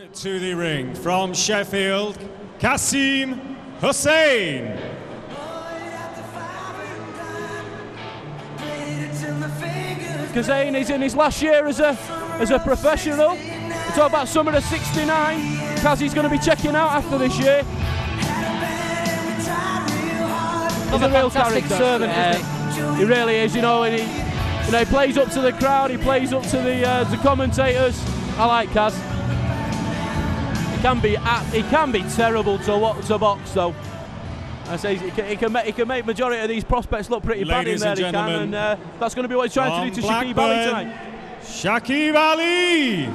To the ring from Sheffield, Qasim Hussain. Hussain is in his last year as a professional. We talk about summer of '69. Qasim's going to be checking out after this year. He's a real character. Servant, isn't he really is, you know, and he plays up to the crowd, he plays up to the commentators. I like Qas. He can be terrible to box though. I say he can make majority of these prospects look pretty bad in there. He can, and that's going to be what he's trying to do to Shakeeb Ali tonight. Shakeeb Ali.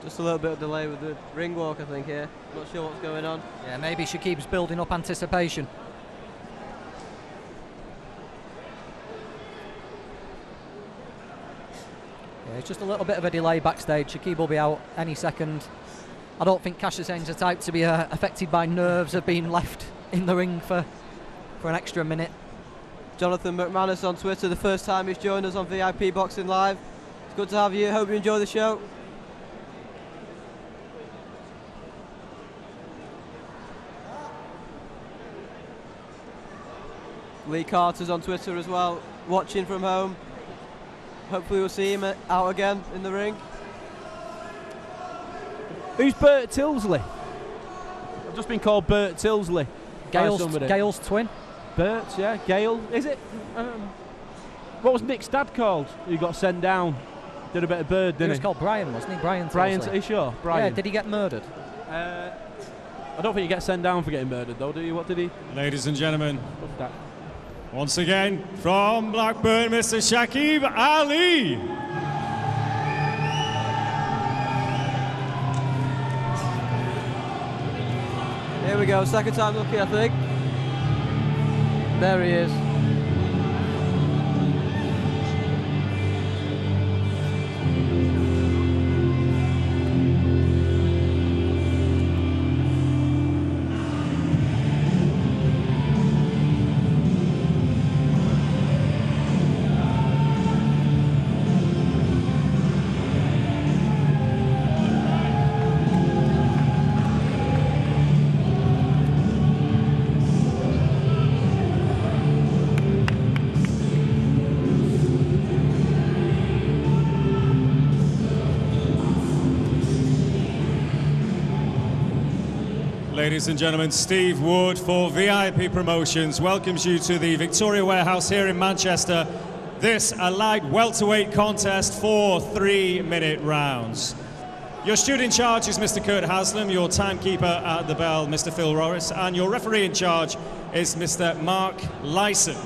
Just a little bit of delay with the ring walk, I think, here. Not sure what's going on. Yeah, maybe Shakeeb's building up anticipation. Yeah, it's just a little bit of a delay backstage. Shakeeb will be out any second. I don't think Hussain's the type to be affected by nerves of being left in the ring for an extra minute. Jonathan McManus on Twitter, the first time he's joined us on VIP Boxing Live. It's good to have you. Hope you enjoy the show. Lee Carter's on Twitter as well, watching from home. Hopefully we'll see him out again in the ring. Who's Bert Tilsley? I've just been called Bert Tilsley. Gail's twin. Bert, yeah, Gail. Is it? What was Nick's dad called? Who got sent down? Did a bit of bird, didn't he? He was called Brian, wasn't he? Brian Tilsley. Are you sure? Brian. Yeah, did he get murdered? I don't think you get sent down for getting murdered though, do you? What did he? Ladies and gentlemen, once again, from Blackburn, Mr. Shakeeb Ali. Here we go, second time lucky, I think. There he is. Ladies and gentlemen, Steve Wood for VIP Promotions welcomes you to the Victoria Warehouse here in Manchester. This a light welterweight contest for 3-minute rounds. Your student in charge is Mr. Kurt Haslam, your timekeeper at the bell, Mr. Phil Rorris, and your referee in charge is Mr. Mark Lyson.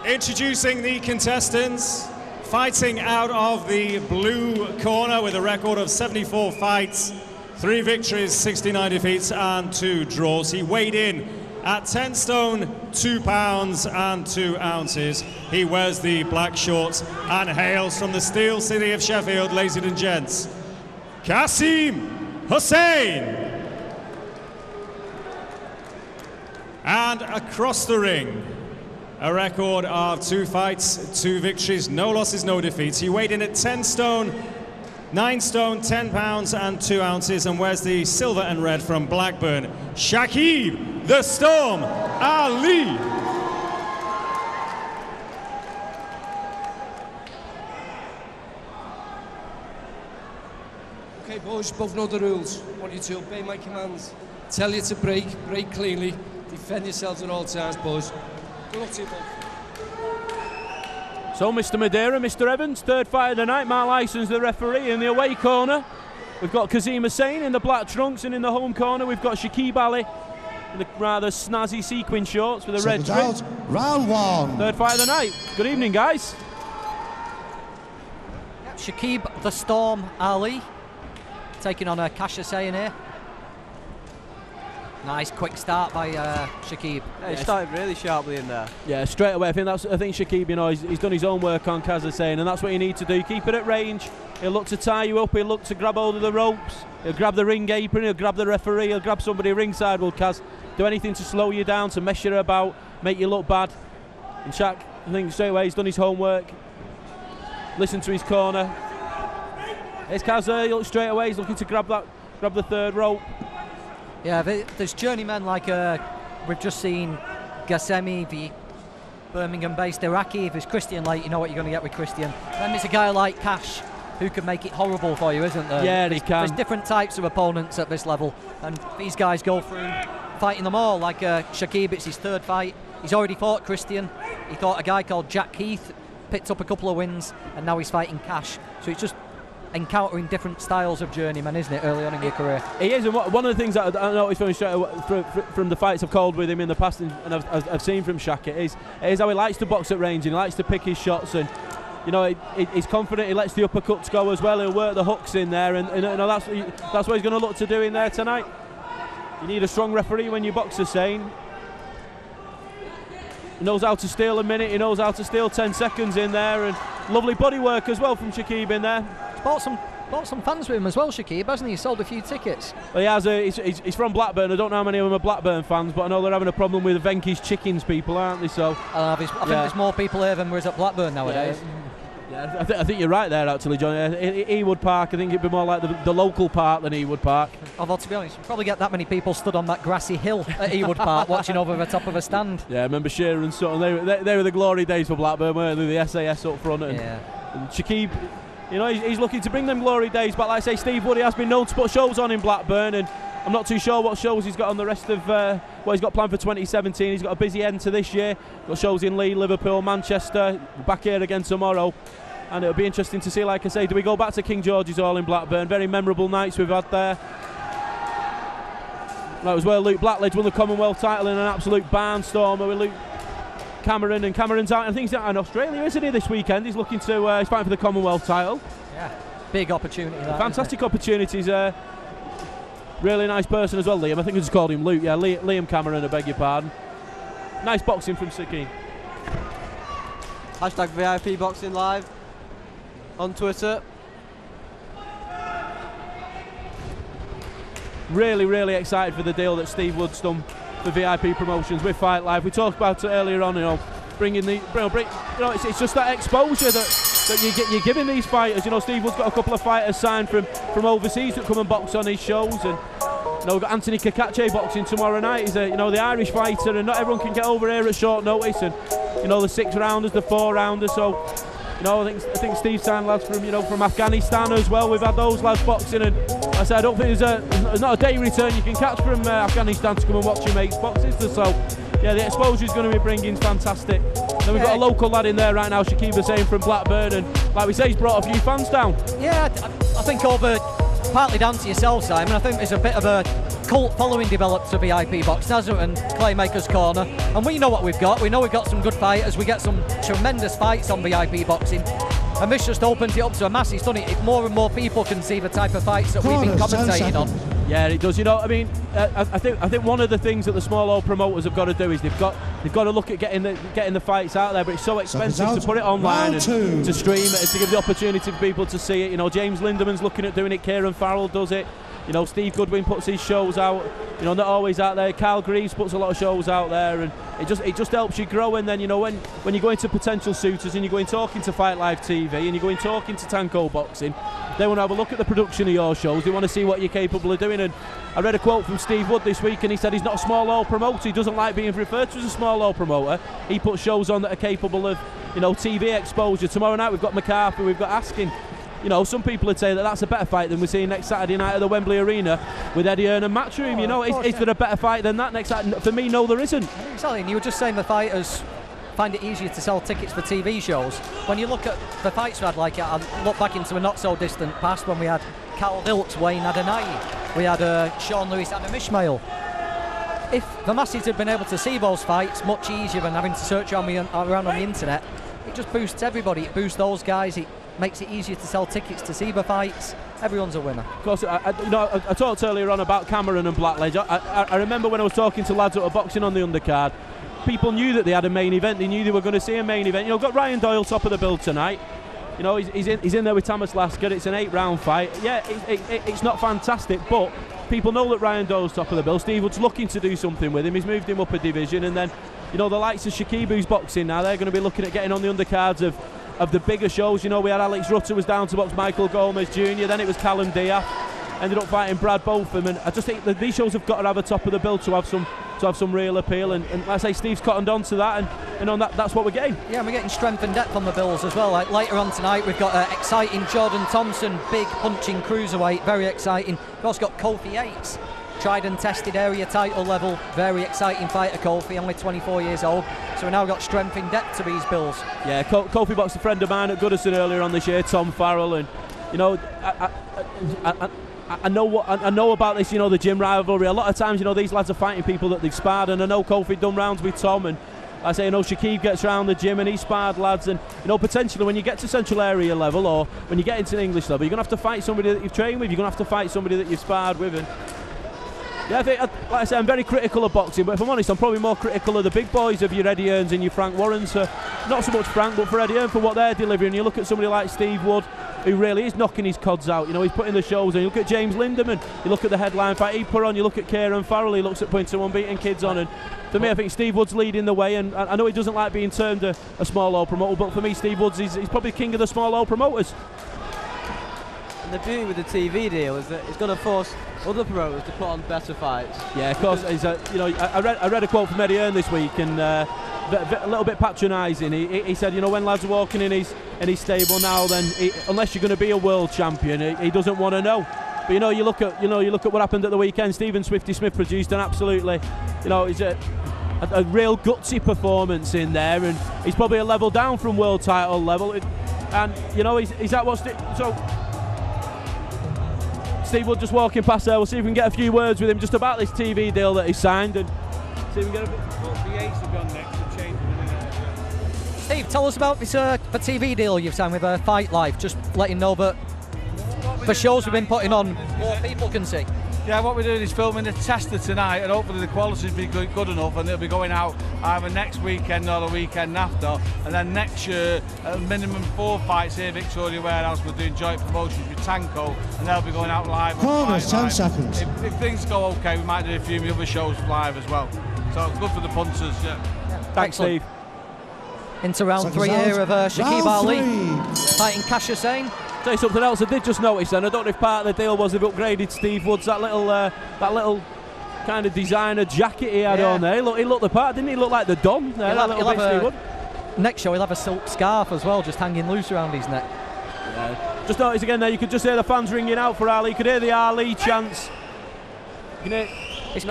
Introducing the contestants, fighting out of the blue corner with a record of 74 fights, 3 victories, 69 defeats and 2 draws. He weighed in at 10 stone, 2 pounds and 2 ounces. He wears the black shorts and hails from the steel city of Sheffield, ladies and gents, Qasim Hussain. And across the ring, a record of 2 fights, 2 victories, no losses, no defeats. He weighed in at 10 stone, 9 stone, 10 pounds and 2 ounces, and wears the silver and red from Blackburn, Shakeeb the Storm Ali. Okay, boys, both know the rules. I want you to obey my commands. Tell you to break cleanly, defend yourselves at all times, boys. Good luck to you both. So Mr. Madeira, Mr. Evans, third fight of the night. Mark Lyson's the referee. In the away corner, we've got Qasim Hussain in the black trunks, and in the home corner we've got Shakeeb Ali in the rather snazzy sequin shorts with a red trim. Round 1. Third fight of the night. Good evening, guys. Shakeeb the Storm Ali taking on Cash Hussain here. Nice quick start by Shakeeb. Yeah, he started really sharply in there. Yeah, straight away. I think Shakeeb, you know, he's done his own work on Kaz Hussain, and that's what you need to do. Keep it at range. He'll look to tie you up. He'll look to grab hold of the ropes. He'll grab the ring apron. He'll grab the referee. He'll grab somebody ringside. Will Kaz do anything to slow you down, to mess you about, make you look bad? And Shaq, I think straight away he's done his homework. Listen to his corner. Here's Kaz there. He looks straight away. He's looking to grab the third rope. Yeah, there's journeymen like we've just seen Qasim, the Birmingham-based Iraqi. If it's Christian late, you know what you're going to get with Christian. Then there's a guy like Cash who can make it horrible for you, isn't there? Yeah, he can. There's different types of opponents at this level, and these guys go through fighting them all. Like Shakeeb, it's his third fight. He's already fought Christian. He fought a guy called Jack Heath, picked up a couple of wins, and now he's fighting Cash. So it's just encountering different styles of journeyman, isn't it, early on in your career? He is, and one of the things that I noticed from the fights I've called with him in the past, and I've seen from Shaq, it is how he likes to box at range, and he likes to pick his shots, and you know, he's confident. He lets the uppercuts go as well. He'll work the hooks in there, and you know, that's what he's going to look to do in there tonight. You need a strong referee when you box Hussain. He knows how to steal a minute. He knows how to steal 10 seconds in there, and lovely body work as well from Shakeeb in there. Bought some fans with him as well, Shakeeb, hasn't he? He sold a few tickets. Well, he has. He's from Blackburn. I don't know how many of them are Blackburn fans, but I know they're having a problem with Venky's Chickens people, aren't they? So I think there's more people here than there is at Blackburn nowadays. Yeah, I think you're right there, actually, John. Ewood Park, I think it'd be more like the local park than Ewood Park. Although, to be honest, you probably get that many people stood on that grassy hill at Ewood Park watching over the top of a stand. Yeah, I remember Shearer and Sutton. They were the glory days for Blackburn, weren't they? The SAS up front. And Shakeeb, you know, he's looking to bring them glory days back. Like I say, Steve Wood, he has been known to put shows on in Blackburn, and I'm not too sure what shows he's got on the rest of what he's got planned for 2017. He's got a busy end to this year. Got shows in Leeds, Liverpool, Manchester, back here again tomorrow. And it'll be interesting to see, like I say, do we go back to King George's Hall in Blackburn? Very memorable nights we've had there. That was where Luke Blackledge won the Commonwealth title in an absolute barnstormer with Luke Cameron, and Cameron's out. I think he's out in Australia, isn't he, this weekend? He's looking to, he's fighting for the Commonwealth title. Yeah, big opportunity. Fantastic opportunities. Really nice person as well, Liam. I think we just called him Luke. Yeah, Liam Cameron, I beg your pardon. Nice boxing from Shakeeb. Hashtag VIP Boxing Live on Twitter. Really excited for the deal that Steve Wood's done for VIP promotions with Fight Live. We talked about it earlier on, you know, it's just that exposure that you're giving these fighters. You know, Steve Wood's got a couple of fighters signed from overseas that come and box on his shows, and you know, we've got Anthony Kakache boxing tomorrow night. He's the Irish fighter, and not everyone can get over here at short notice. And you know, the 6-rounders, the 4-rounders. So, you know, I think Steve signed lads from Afghanistan as well. We've had those lads boxing, and like I said, I don't think there's not a day return you can catch from Afghanistan to come and watch your mates box, is there? So, yeah, the exposure is going to be bringing fantastic. Then we've got a local lad in there right now, Shakeeb Hussain from Blackburn, and like we say, he's brought a few fans down. Yeah, I think partly down to yourself, Simon. I think there's a bit of a cult following developed to VIP boxing, hasn't it? And Claymaker's Corner, and we know what we've got. We know we've got some good fighters. We get some tremendous fights on VIP boxing, and this just opens it up to a mass. It's done it if more and more people can see the type of fights that we've been commentating on. Yeah, it does. You know, I mean, I think one of the things that the small old promoters have got to do is they've got to look at getting the fights out there, but it's so expensive to put it online and to stream it, and to give the opportunity for people to see it. You know, James Lindeman's looking at doing it. Kieran Farrell does it. You know, Steve Goodwin puts his shows out. You know, not always out there. Carl Greaves puts a lot of shows out there, and it just helps you grow. And then, you know, when you go into potential suitors and you go in talking to Fight Live TV and you go in talking to Tanko Boxing, they want to have a look at the production of your shows. They want to see what you're capable of doing. And I read a quote from Steve Wood this week, and he said he's not a small old promoter. He doesn't like being referred to as a small old promoter. He puts shows on that are capable of, you know, TV exposure. Tomorrow night we've got McCarthy, we've got Askin. You know, some people would say that that's a better fight than we're seeing next Saturday night at the Wembley Arena with Eddie Hearn and Matchroom. You know, is there a better fight than that next Saturday? For me, no, there isn't. Exactly, and you were just saying the fighters find it easier to sell tickets for TV shows. When you look at the fights we had, like I look back into a not so distant past when we had Carl Wilkes, Wayne Adonai, we had Sean Lewis, Adam Ishmael. If the masses had been able to see those fights much easier than having to search around on the internet, it just boosts everybody. It boosts those guys. It makes it easier to sell tickets to Zebra fights. Everyone's a winner. Of course, I talked earlier on about Cameron and Blackledge. I remember when I was talking to lads that were boxing on the undercard, people knew that they had a main event. They knew they were going to see a main event. Got Ryan Doyle top of the bill tonight. He's in there with Thomas Lasker. It's an 8-round fight. Yeah, it's not fantastic, but people know that Ryan Doyle's top of the bill. Steve Wood's looking to do something with him. He's moved him up a division, and then the likes of Shakeeb, who's boxing now, they're going to be looking at getting on the undercards of the bigger shows. We had Alex Rutter was down to box Michael Gomez Jr. Then it was Callum Diaz, ended up fighting Brad Botham, and I just think that these shows have got to have a top of the bill to have some real appeal. And like I say, Steve's cottoned on to that, and on that's what we're getting. Yeah, we're getting strength and depth on the bills as well. Like later on tonight, we've got exciting Jordan Thompson, big punching cruiserweight, very exciting. We've also got Kofi Yates, tried and tested area title level, very exciting fighter Kofi, only 24 years old. So we've now got strength in depth to these bills. Yeah, Kofi boxed a friend of mine at Goodison earlier on this year, Tom Farrell, and I know about this, the gym rivalry. A lot of times, these lads are fighting people that they've sparred, and I know Kofi done rounds with Tom, and I say, Shakeeb gets around the gym and he sparred lads, and potentially when you get to central area level or when you get into the English level, you're going to have to fight somebody that you've trained with, you're going to have to fight somebody that you've sparred with. And yeah, like I say, I'm very critical of boxing, but if I'm honest, I'm probably more critical of the big boys, of your Eddie Earns and your Frank Warrens. Not so much Frank, but for Eddie Earns, for what they're delivering. You look at somebody like Steve Wood, who really is knocking his cods out. He's putting the shows on. You look at James Lindemann, you look at the headline fight he put on, you look at Kieran Farrell, he looks at putting some unbeaten kids on. And for me, I think Steve Wood's leading the way, and I know he doesn't like being termed a small old promoter, but for me, Steve Woods, he's probably king of the small old promoters. And the beauty with the TV deal is that it's going to force other promoters to put on better fights. Yeah, of course. I read a quote from Eddie Earn this week, and a little bit patronising. He said, when lads are walking in his stable now, then unless you're going to be a world champion, he doesn't want to know. But you look at what happened at the weekend. Stephen Swifty Smith produced an absolutely, it's a real gutsy performance in there, and he's probably a level down from world title level. And he's at what's so. Steve Wood just walking past there. We'll see if we can get a few words with him just about this TV deal that he signed, and see if we can get a bit. Steve, tell us about this the TV deal you've signed with Fight Life. Just letting know that the shows we've been putting on, more people can see. Yeah, what we're doing is filming the tester tonight, and hopefully the quality will be good enough, and it'll be going out either next weekend or the weekend after. And then next year, a minimum 4 fights here at Victoria Warehouse. We're doing joint promotions with Tanko, and they'll be going out live. Corners, 10 seconds. If things go okay, we might do a few other shows live as well. So good for the punters. Yeah. Thanks, Steve. Into round 3 here of Shakeeb Ali fighting Qasim Hussain. Tell you something else I did just notice then, I don't know if part of the deal was they've upgraded Steve Woods, that little kind of designer jacket he had on there. He looked the part, didn't he? Look like the Don there. Next show he'll have a silk scarf as well, just hanging loose around his neck. Yeah. Just notice again there, you could just hear the fans ringing out for Ali. You could hear the Ali chants. You can hear, his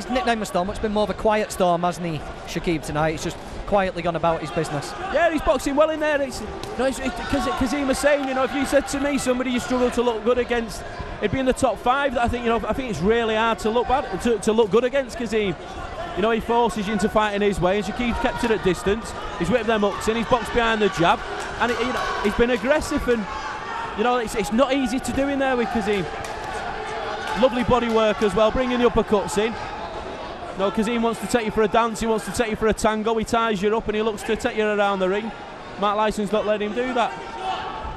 nickname was Storm. It's been more of a quiet storm, hasn't he, Shakeeb, tonight? He's just quietly gone about his business. Yeah, he's boxing well in there. It's Qasim was saying, if you said to me somebody you struggle to look good against, it'd be in the top 5. I think it's really hard to look bad to look good against Qasim. He forces you into fighting his way, and Shakeeb's kept it at distance. He's whipped them ups in, he's boxed behind the jab, and he's been aggressive, and it's not easy to do in there with Qasim. Lovely body work as well, bringing the uppercuts in. Qasim wants to take you for a dance, he wants to take you for a tango, he ties you up and he looks to take you around the ring. Mark Lyson's not letting him do that.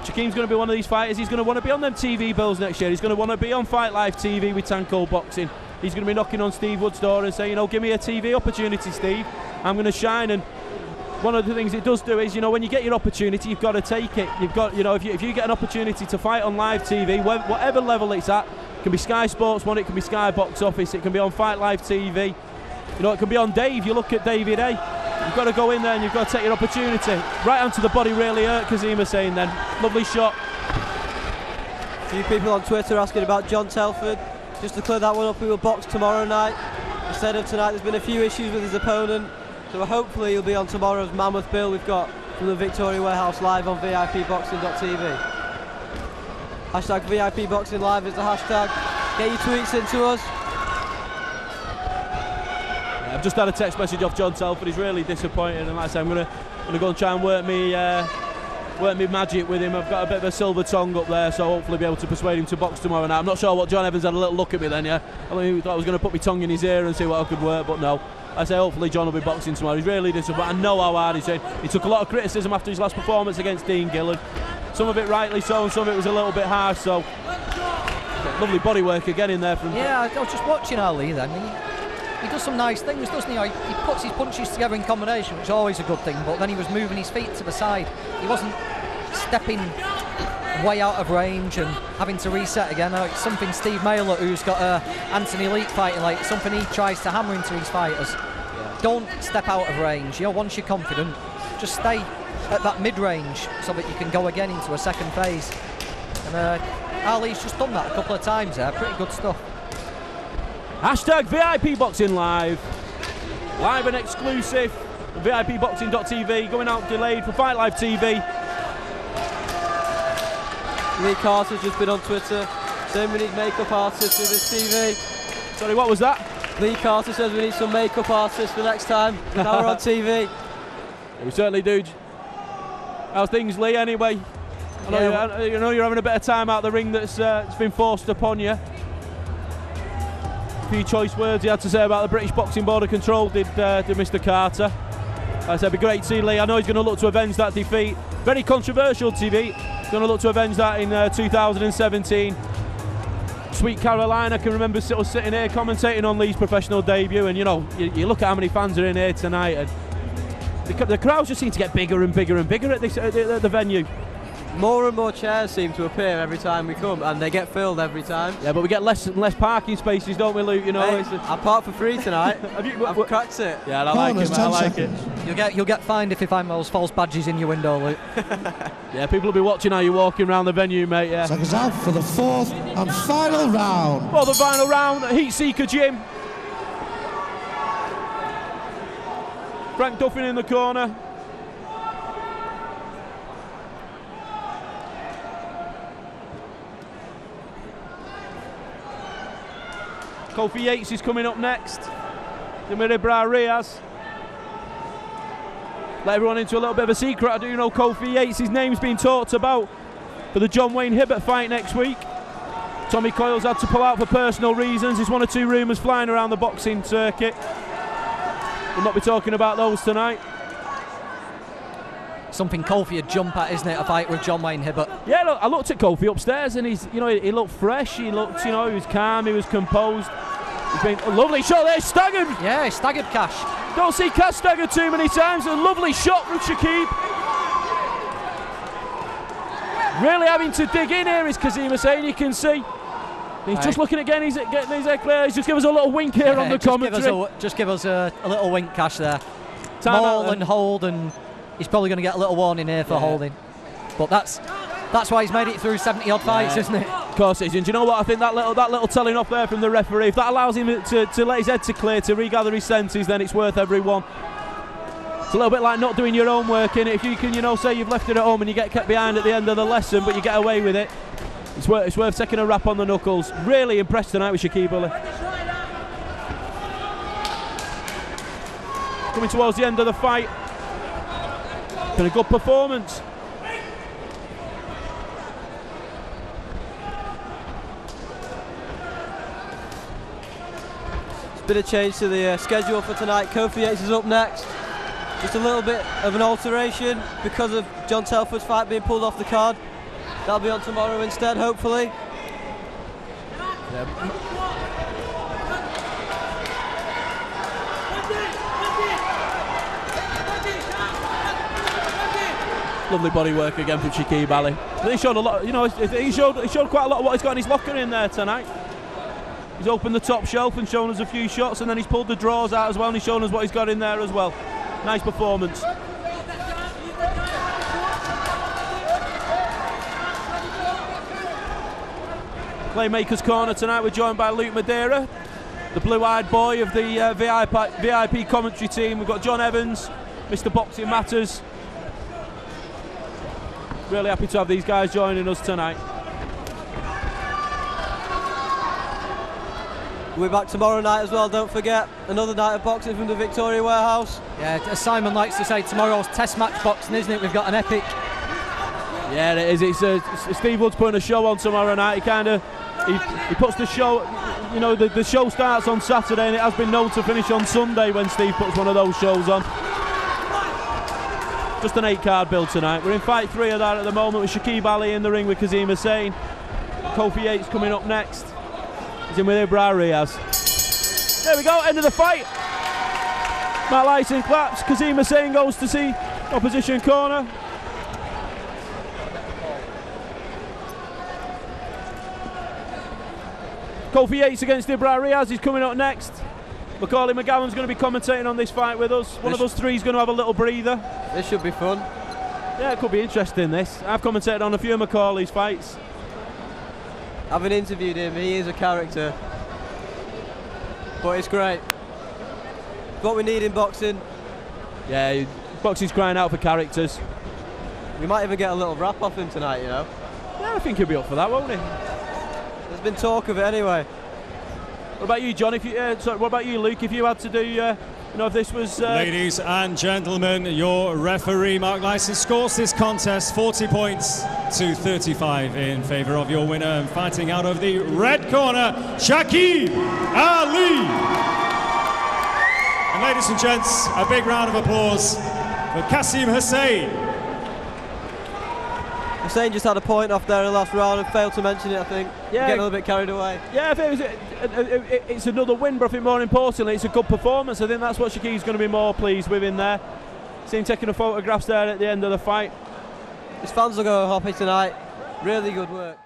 Shakeeb's going to be one of these fighters, he's going to want to be on them TV bills next year, he's going to want to be on Fight Live TV with Tanko Boxing. He's going to be knocking on Steve Wood's door and saying, give me a TV opportunity, Steve, I'm going to shine. And one of the things it does do is, when you get your opportunity, you've got to take it. You've got, if you get an opportunity to fight on live TV, whatever level it's at, it can be Sky Sports 1, it can be Sky Box Office, it can be on Fight Live TV, it can be on Dave. You look at David A. You've got to go in there and you've got to take your opportunity. Right onto the body really hurt Qasim Hussain then. Lovely shot. A few people on Twitter asking about John Telford. Just to clear that one up, we will box tomorrow night instead of tonight. There's been a few issues with his opponent, so hopefully he'll be on tomorrow's Mammoth Bill we've got from the Victoria Warehouse live on VIPboxing.tv. Hashtag VIPboxing live is the hashtag. Get your tweets into us. Yeah, I've just had a text message off John Telford. He's really disappointed, and like I said, I'm going to go and try and work me work me magic with him. I've got a bit of a silver tongue up there, so hopefully be able to persuade him to box tomorrow night. I'm not sure what John Evans had a little look at me then, yeah. I mean, he thought I was going to put my tongue in his ear and see what I could work, but no. I say hopefully John will be boxing tomorrow. He's really disappointed. I know how hard he's in. He took a lot of criticism after his last performance against Dean Gillen. Some of it rightly so, and some of it was a little bit harsh, so lovely body work again in there from... Yeah, I was just watching Ali then. He does some nice things, doesn't he? He puts his punches together in combination, which is always a good thing, but then he was moving his feet to the side. He wasn't stepping way out of range and having to reset again. It's something Steve Mailer, who's got Anthony Leak fighting, like something he tries to hammer into his fighters. Yeah. Don't step out of range. Once you're confident, just stay at that mid-range so that you can go again into a second phase. And Ali's just done that a couple of times there. Pretty good stuff. Hashtag VIP Boxing Live. Live and exclusive. VIPboxing.tv going out delayed for Fight Live TV. Lee Carter's just been on Twitter saying we need makeup artists for this TV. Sorry, what was that? Lee Carter says we need some makeup artists for next time. Now we're on TV. Yeah, we certainly do. How's things, Lee, anyway? I know you're having a bit of time out the ring that's been forced upon you. A few choice words he had to say about the British Boxing Board of Control, did Mr. Carter. Like I said, it'd be great to see Lee. I know he's going to look to avenge that defeat. Very controversial defeat. He's going to look to avenge that in 2017. Sweet Carolina, I can remember sitting here commentating on Lee's professional debut, and you look at how many fans are in here tonight, and the crowds just seem to get bigger and bigger and bigger at the venue. More and more chairs seem to appear every time we come, and they get filled every time. Yeah, but we get less and less parking spaces, don't we, Luke? Hey, I park for free tonight. I've cracked it. Yeah, I like it, man. I like it. You'll get fined if you find those false badges in your window, Luke. Yeah, people will be watching how you're walking around the venue, mate. Yeah. Seconds out for the fourth and final round. For the final round, Heat Seeker Gym. Frank Duffin in the corner. Kofi Yates is coming up next. Demiribra Riaz. Let everyone into a little bit of a secret. I do know Kofi Yates, his name's been talked about for the John Wayne Hibbert fight next week. Tommy Coyle's had to pull out for personal reasons. There's one or two rumours flying around the boxing circuit. We'll not be talking about those tonight. Something Kofi would jump at, isn't it? A fight with John Wayne Hibbert. Yeah, look, I looked at Kofi upstairs, and he looked fresh. He looked, he was calm. He was composed. He's been a lovely shot there, staggered. Yeah, he staggered Cash. Don't see Cash staggered too many times. A lovely shot from Shakeeb. Really having to dig in here is Qasim Hussain. You can see. He's just looking again. He's getting his head clear. He's just give us a little wink here on the commentary. Just give us a little wink, Cash there. Time Maul and hold, and he's probably going to get a little warning here for holding. But that's why he's made it through 70 odd fights, isn't it? Of course it is. And do you know what? I think that little telling off there from the referee, if that allows him to let his head to clear, to regather his senses, then it's worth every one. It's a little bit like not doing your own work, innit? If you can, say you've left it at home and you get kept behind at the end of the lesson, but you get away with it, it's worth taking a rap on the knuckles. Really impressed tonight with Shakeeb Ali. Coming towards the end of the fight. Been a good performance. Bit of change to the schedule for tonight. Kofi Yates is up next. Just a little bit of an alteration because of John Telford's fight being pulled off the card. That'll be on tomorrow instead, hopefully. Lovely body work again from Shakeeb Ali. He showed a lot. He showed quite a lot of what he's got in his locker in there tonight. He's opened the top shelf and shown us a few shots, and then he's pulled the drawers out as well, and he's shown us what he's got in there as well. Nice performance. Playmakers Corner tonight, we're joined by Luke Madeira, the blue-eyed boy of the VIP commentary team. We've got John Evans, Mr. Boxing Matters. Really happy to have these guys joining us tonight. We're back tomorrow night as well, don't forget. Another night of boxing from the Victoria Warehouse. Yeah, as Simon likes to say, tomorrow's test match boxing, isn't it? We've got an epic Yeah, it is. Steve Wood's putting a show on tomorrow night. He puts the show, you know, the show starts on Saturday and it has been known to finish on Sunday when Steve puts one of those shows on. Just an 8-card build tonight. We're in fight 3 of that at the moment with Shakeeb Ali in the ring with Qasim Hussain. Kofi Yates coming up next. He's in with Ibra Riaz. There we go, end of the fight. Matt Lyson claps. Qasim Hussain goes to see opposition corner. Kofi Yates against Ibra Riaz. He's coming up next. Macaulay McGowan's going to be commentating on this fight with us. One of us three is going to have a little breather. This should be fun. Yeah, it could be interesting, this. I've commentated on a few of Macaulay's fights. Having interviewed him, he is a character. But it's great. It's what we need in boxing. Yeah, boxing's crying out for characters. We might even get a little rap off him tonight, you know. Yeah, I think he'll be up for that, won't he? There's been talk of it anyway. What about you, John? What about you, Luke? If you had to do, if this was... Ladies and gentlemen, your referee, Mark Lyson, scores this contest 40 points to 35 in favour of your winner. And fighting out of the red corner, Shakeeb Ali. And ladies and gents, a big round of applause for Qasim Hussain. Hussain just had a point off there in the last round and failed to mention it, I think. Yeah. Getting a little bit carried away. Yeah, I think it's another win, but I think more importantly, it's a good performance. I think that's what Shakeeb's going to be more pleased with in there. See him taking the photographs there at the end of the fight. His fans will go happy tonight. Really good work.